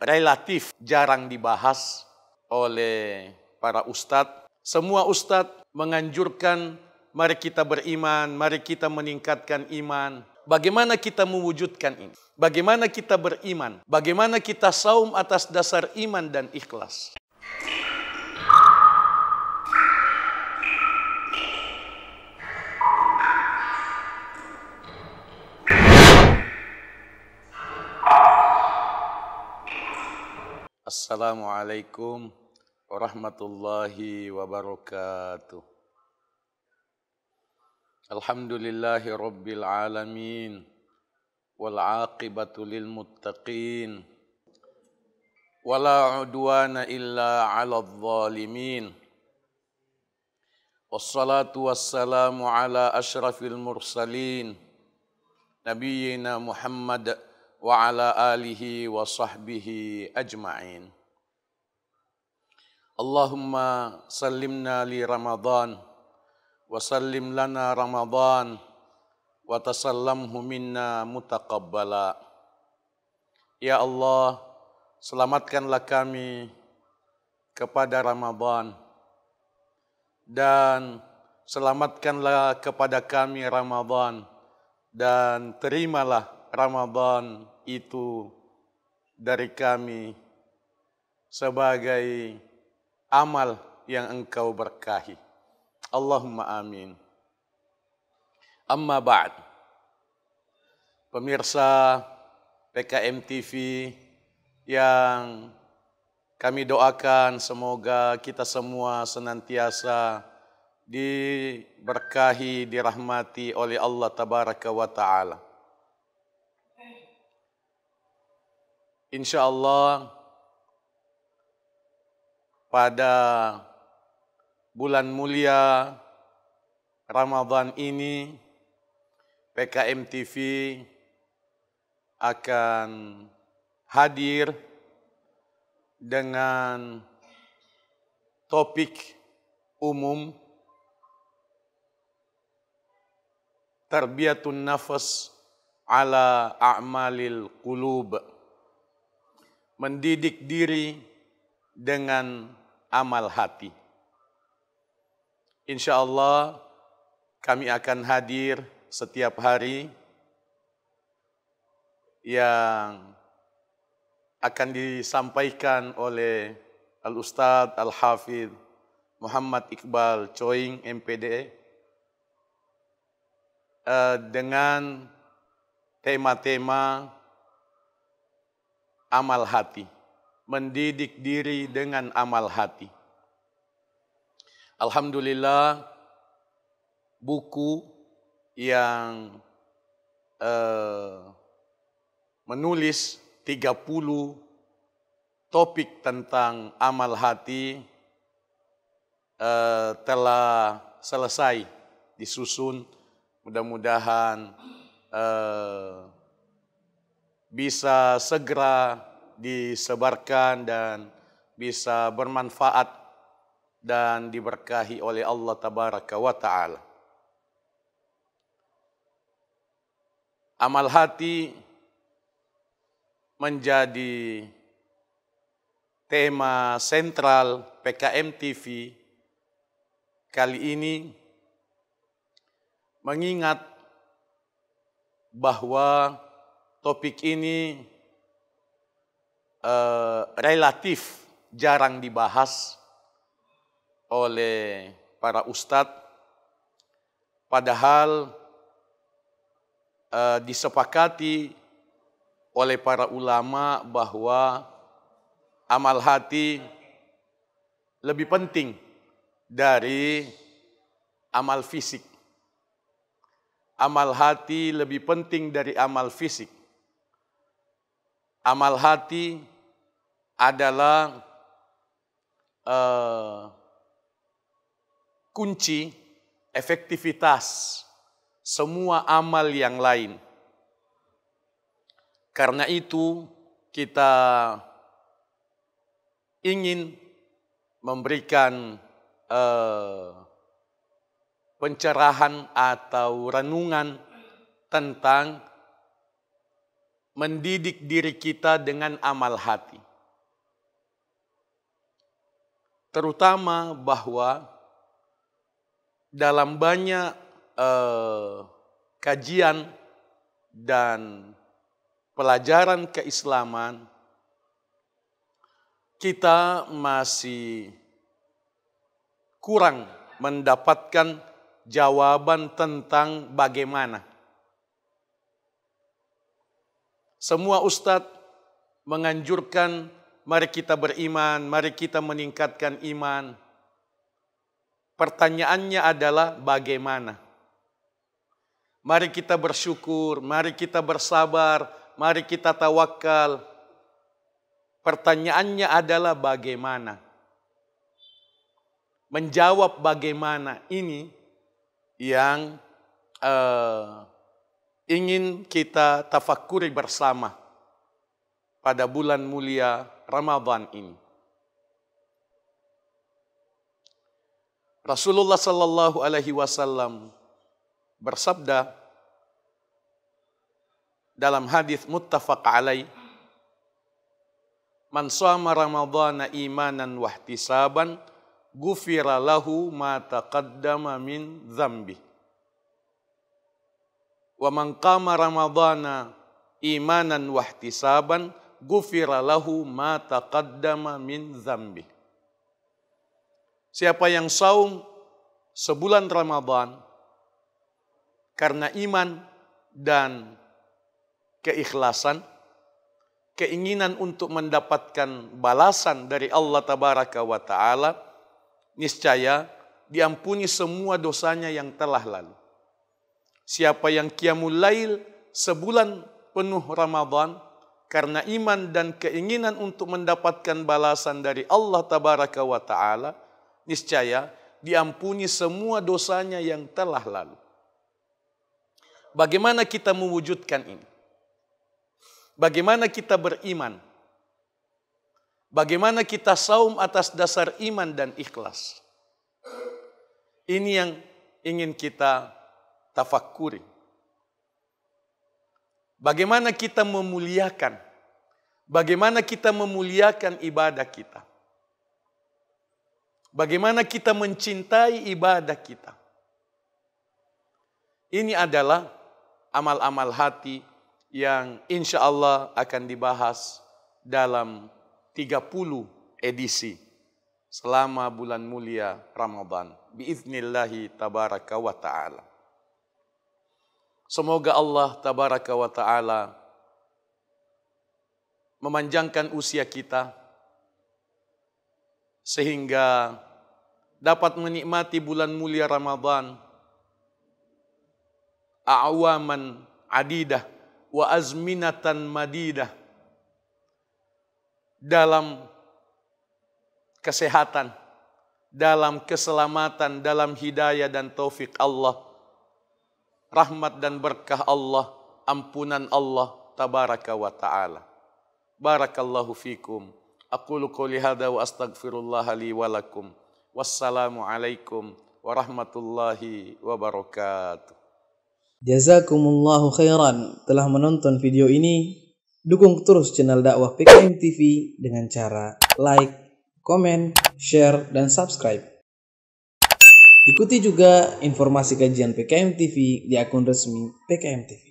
relatif jarang dibahas oleh para ustadz. Semua ustadz menganjurkan mari kita beriman, mari kita meningkatkan iman. Bagaimana kita mewujudkan ini? Bagaimana kita beriman? Bagaimana kita saum atas dasar iman dan ikhlas? Assalamualaikum warahmatullahi wabarakatuh. Alhamdulillahi rabbil alamin wal aqibatu lil muttaqin wala udwana illa 'alal zalimin. Wassalatu wassalamu ala asyrafil mursalin nabiyyina Muhammad wa ala alihi wa sahbihi ajma'in. Allahumma sallimna li Ramadan wa sallim lana Ramadan wa tasallamhu minna mutaqabbala. Ya Allah, selamatkanlah kami kepada Ramadan dan selamatkanlah kepada kami Ramadan dan terimalah Ramadan itu dari kami sebagai amal yang Engkau berkahi. Allahumma amin. Amma ba'd. Pemirsa PKM TV yang kami doakan semoga kita semua senantiasa diberkahi, dirahmati oleh Allah Tabaraka wa Ta'ala. Insya Allah pada bulan mulia Ramadan ini PKM TV akan hadir dengan topik umum Tarbiyatun nafas ala a'malil qulub, mendidik diri dengan amal hati. Insya Allah kami akan hadir setiap hari yang akan disampaikan oleh Al-Ustadz Al-Hafidh Muhammad Iqbal Choing MPD dengan tema-tema amal hati, mendidik diri dengan amal hati. Alhamdulillah, buku yang menulis 30 topik tentang amal hati telah selesai disusun. Mudah-mudahan bisa segera disebarkan dan bisa bermanfaat dan diberkahi oleh Allah Tabaraka wa Ta'ala. Amal hati menjadi tema sentral PKM TV kali ini, mengingat bahwa topik ini relatif jarang dibahas oleh para ustadz, padahal disepakati oleh para ulama bahwa amal hati lebih penting dari amal fisik. Amal hati lebih penting dari amal fisik. Amal hati adalah kunci efektivitas semua amal yang lain. Karena itu kita ingin memberikan pencerahan atau renungan tentang mendidik diri kita dengan amal hati. Terutama bahwa dalam banyak kajian dan pelajaran keislaman, kita masih kurang mendapatkan jawaban tentang bagaimana. Semua ustadz menganjurkan mari kita beriman, mari kita meningkatkan iman. Pertanyaannya adalah bagaimana? Mari kita bersyukur, mari kita bersabar, mari kita tawakal. Pertanyaannya adalah bagaimana? Menjawab bagaimana ini yang ingin kita tafakkuri bersama pada bulan mulia Ramadan ini. Rasulullah sallallahu alaihi wasallam bersabda dalam hadis muttafaq alaih, "Man shama Ramadhana imanan wa ihtisaban, ghufira lahu ma taqaddama min dzambi. Wa man qama Ramadhana imanan wa ihtisaban, ghufira lahu ma taqaddama min dzambi." Siapa yang saum sebulan Ramadan karena iman dan keikhlasan, keinginan untuk mendapatkan balasan dari Allah Tabaraka wa Ta'ala, niscaya diampuni semua dosanya yang telah lalu. Siapa yang qiyamul lail sebulan penuh Ramadan karena iman dan keinginan untuk mendapatkan balasan dari Allah Tabaraka wa Ta'ala, niscaya diampuni semua dosanya yang telah lalu. Bagaimana kita mewujudkan ini? Bagaimana kita beriman? Bagaimana kita saum atas dasar iman dan ikhlas? Ini yang ingin kita tafakkuri. Bagaimana kita memuliakan? Bagaimana kita memuliakan ibadah kita? Bagaimana kita mencintai ibadah kita? Ini adalah amal-amal hati yang insya Allah akan dibahas dalam 30 edisi selama bulan mulia Ramadan. Biiznillahi tabaraka wa ta'ala. Semoga Allah tabaraka wa ta'ala memanjangkan usia kita sehingga dapat menikmati bulan mulia Ramadan a'waman adidah wa azminatan madidah dalam kesehatan, dalam keselamatan, dalam hidayah dan taufik Allah, rahmat dan berkah Allah, ampunan Allah tabaraka wa ta'ala. Barakallahu fikum. Aqulu qouli hadza wa astaghfirullah li wa lakum. Wassalamu alaikum warahmatullahi wabarakatuh. Jazakumullahu khairan telah menonton video ini. Dukung terus channel dakwah PKM TV dengan cara like, komen, share, dan subscribe. Ikuti juga informasi kajian PKM TV di akun resmi PKM TV.